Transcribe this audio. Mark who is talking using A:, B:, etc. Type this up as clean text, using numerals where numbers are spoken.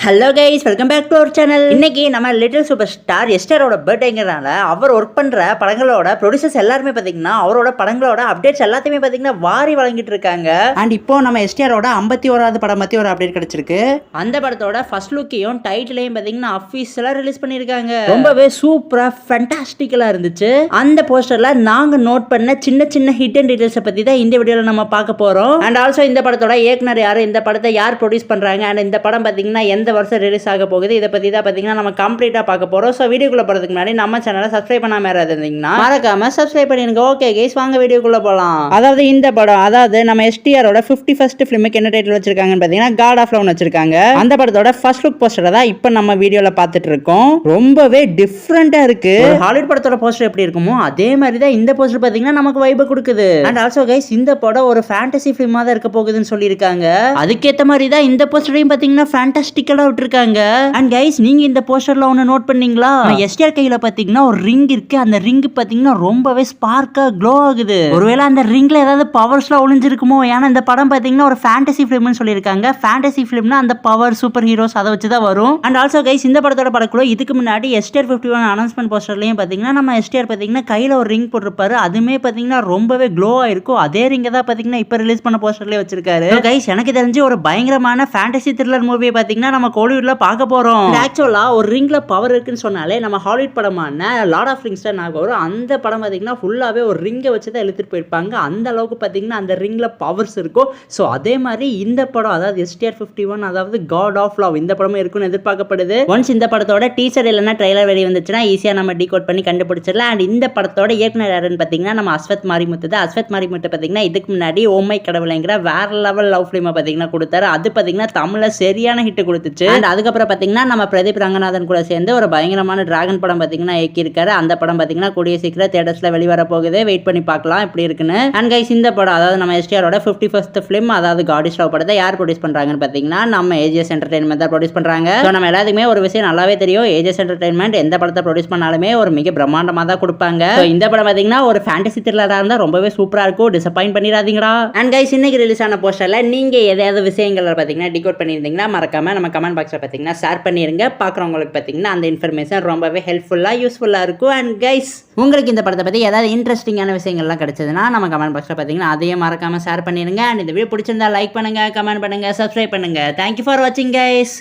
A: Hello guys, welcome back to our channel. இன்னைக்கு நம்ம little superstar எஸ்டரோட பர்த்டேங்கிறனால அவர் ஒர்க் பண்ற படங்களோட ப்ரொடியூசர்ஸ் எல்லாருமே பாத்தீங்கன்னா அவரோட படங்களோட அப்டேட்ஸ் எல்லாத்தையுமே பாத்தீங்கன்னா வாரி வழங்கிட்டு இருக்காங்க. அண்ட் இப்போ நம்ம எஸ்டரோட 51வது படம் பத்தி ஒரு அப்டேட் கிடைச்சிருக்கு. அந்த படத்தோட ஃபர்ஸ்ட் லுக்கையும் டைட்டிலையும் பாத்தீங்கன்னா அஃபீஷியலா ரிலீஸ் பண்ணிருக்காங்க. ரொம்பவே சூப்பரா ஃபேண்டாஸ்டிக்கலா இருந்துச்சு. அந்த போஸ்டர்ல நாங்க நோட் பண்ண சின்ன சின்ன ஹிடன் டீடைல்ஸ் பத்தி தான் இந்த வீடியோல நம்ம பார்க்க போறோம். அண்ட் ஆல்சோ இந்த படத்தோட இயக்குனர் யாரு, இந்த படத்தை யார் ப்ரொடியூஸ் பண்றாங்க, அண்ட் இந்த படம் பாத்தீங்கன்னா எந்த வருஷம் ரிலீஸ் ஆக போகுது, இதை பத்தி தான் பாத்தீங்கன்னா நம்ம கம்ப்ளீட்டா பார்க்க போறோம். சோ வீடியோக்குள்ள போறதுக்கு முன்னாடி நம்ம சேனலை சப்ஸ்கிரைப் பண்ணாம இருந்தீங்கன்னா மறக்காம சப்ஸ்கிரைப் பண்ணிருங்க. ஓகே கைஸ், வாங்க வீடியோக்குள்ள போலாம். அதாவது இந்த படம், அதாவது நம்ம எஸ்டிஆரோட 51st ஃபிலிமுக்கு என்ன டைட்டில் வச்சிருக்காங்கன்னு பாத்தீங்கன்னா காட் ஆஃப் லவ் வச்சிருக்காங்க. அந்த படத்தோட ஃபர்ஸ்ட் லுக் போஸ்டர் தான் இப்போ நம்ம வீடியோல பார்த்துட்டு இருக்கோம். ரொம்பவே டிஃபரெண்டா இருக்கு. ஹாலிவுட் படத்தோட போஸ்டர் எப்படி இருக்குமோ அதே மாதிரி தான் இந்த போஸ்டர் பாத்தீங்கன்னா நமக்கு வைப் கொடுக்குது. அண்ட் ஆல்சோ கைஸ், இந்த படம் ஒரு ஃபேண்டசி ஃபிலிமா தான் இருக்க போகுதுன்னு சொல்லியிருக்காங்க. அதுக்கேற்ற மாதிரி தான் இந்த போஸ்டரையும் பாத்தீங்கன்னா ஃபேண்டாஸ்டிக்கலா விட்டுருக்காங்க. அண்ட் கைஸ், நீங்க இந்த போஸ்டர்ல ஒன்னு நோட் பண்ணீங்களா? எஸ்டிஆர் கையில பாத்தீங்கன்னா ஒரு ரிங் இருக்கு. அந்த ரிங் பாத்தீங்கன்னா ரொம்பவே ஸ்பார்க்கா க்ளோ ஆகுது. ஒருவேளை அந்த ரிங்ல ஏதாவது பவர்ஸ்லாம் ஒளிஞ்சிருக்குமோ? ஏன்னா இந்த படம் பாத்தீங்கன்னா ஒரு ஃபேண்டசி ஃபிலிம்னு சொல்லியிருக்காங்க. ஃபேண்டசி ஃபிலிம்னா அந்த பவர் சூப்பர் ஹீரோஸ் அதை வச்சு தான் வரும். அண்ட் ஆல்சோ கைஸ், இந்த படத்தோட படக்குள்ள இதுக்கு முன்னாடி எஸ்டிஆர் 51 அனௌன்ஸ்மெண்ட் போஸ்டர்லயும் பாத்தீங்கன்னா நம்ம எஸ்டிஆர் பாத்தீங்கன்னா கையில ஒரு ரிங் போட்டிருப்பாரு. அதுமே பாத்தீங்கன்னா ரொம்பவே க்ளோ ஆயிருக்கும். அதே ரிங் தான் பாத்தீங்கன்னா இப்ப ரிலீஸ் பண்ண போஸ்டர்லயே வச்சிருக்காரு. கைஸ், எனக்கு தெரிஞ்சு ஒரு பயங்கரமான ஃபேண்டசி த்ரில்லர் மூவியை பாத்தீங்கன்னா நம்ம கோலிவுட்ல பார்க்க போறோம். ஆக்சுவலா ஒரு ரிங்ல பவர் இருக்குன்னு சொன்னாலே நம்ம ஹாலிவுட் படமான லார்ட் ஆஃப் ரிங்ஸ் தான் ஞாபகம் வரும். அந்த படம் பாத்தீங்கன்னா ஃபுல்லாவே ஒரு ரிங்கை வச்சு தான் இழுத்துட்டு போயிருப்பாங்க. அந்த அளவுக்கு பாத்தீங்கன்னா அந்த ரிங்ல பவர்ஸ் இருக்கும். ஸோ அதே மாதிரி இந்த படம், அதாவது எஸ்டிஆர் 51, அதாவது காட் ஆஃப் லவ், இந்த படமும் இருக்குன்னு எதிர்பார்க்கப்படுது. ஒன்ஸ் இந்த படத்தோட டீசர் இல்லைன்னா ட்ரெய்லர் வெளியே வந்துச்சுன்னா ஈஸியா நம்ம டீகோட் பண்ணி கண்டுபிடிச்சிடலாம். அண்ட் இந்த படத்தோட இயக்குனர் யாருன்னு பாத்தீங்கன்னா நம்ம அஸ்வத் மாரிமுத்து தான். அஸ்வத் மாரிமுத்து பாத்தீங்கன்னா இதுக்கு முன்னாடி ஓமை கடவுளைங்கிற வேற லெவல் லவ் ஃபிலிமை பாத்தீங்கன்னா கொடுத்தாரு. அது பாத்தீங்கன்னா தமிழ்ல சரியான ஹிட் கொடுத்துச்சு. அண்ட் அதுக்கப்புறம் பாத்தீங்கன்னா நம்ம பிரதீப் ரங்கநாதன் கூட சேர்ந்து ஒரு பயங்கரமான டிராகன் படம் பாத்தீங்கன்னா இயக்கியிருக்காரு. அந்த படம் பாத்தீங்கன்னா கூடிய சீக்கிரம் தியேட்டர்ஸ்ல வெளிவர போகுது. வெயிட் பண்ணி பார்க்கலாம் எப்படி இருக்குன்னு. அண்ட் கைஸ், இந்த படம், அதாவது நம்ம எஸ்டிஆரோட 51st ஃபிலிம், அதாவது காட் ஆஃப் லவ் படத்தை யார் ப்ரொடியூஸ் பண்றாங்கன்னு பாத்தீங்கன்னா நம்ம ஏஜிஎஸ் என்டர்டெயின்மெண்ட் தான் ப்ரொடியூஸ் பண்றாங்க. ஸோ நம்ம எல்லாத்துக்குமே ஒரு விஷயம் நல்லாவே தெரியும், ஏஜிஎஸ் என்டர்டெயின்மெண்ட் எந்த படத்தை ப்ரொடியூஸ் பண்ணாலுமே ஒரு மிக பிரம்மாண்டமா தான் கொடுப்பாங்க. இந்த படம் பாத்தீங்கன்னா ஒரு ஃபேண்டசி த்ரில்லரா இருந்தா ரொம்பவே சூப்பரா இருக்கும். டிசப்பாயிண்ட் பண்ணிடாதீங்கடா. அண்ட் கைஸ், இன்னைக்கு ரிலீஸ் ஆன போஸ்டர்ல நீங்க ஏதாவது விஷயங்கள் பாத்தீங்கன்னா டிகோட் பண்ணியிருந்தீங்கன்னா மறக்காம நம்ம கமெண்ட் பாக்ஸ்ல பாத்தீங்கன்னா ஷேர் பண்ணிருங்க. பார்க்குறவங்களுக்கு பார்த்தீங்கன்னா அந்த இன்ஃபர்மேஷன் ரொம்பவே ஹெல்ப்ஃபுல்லாக யூஸ்ஃபுல்லாக இருக்கும். அண்ட் கைஸ், உங்களுக்கு இந்த படத்தை பற்றி ஏதாவது இன்ட்ரெஸ்டிங்கான விஷயங்கள்லாம் கிடைச்சதுன்னா நம்ம கமெண்ட் பாக்ஸில் பார்த்தீங்கன்னா அதையும் மறக்காமல் ஷேர் பண்ணிடுங்க. அண்ட் இந்த வீடியோ பிடிச்சிருந்தா லைக் பண்ணுங்கள், கமெண்ட் பண்ணுங்கள், சப்ஸ்கிரைப் பண்ணுங்கள். தேங்க்யூ ஃபார் வாட்சிங் கைஸ்.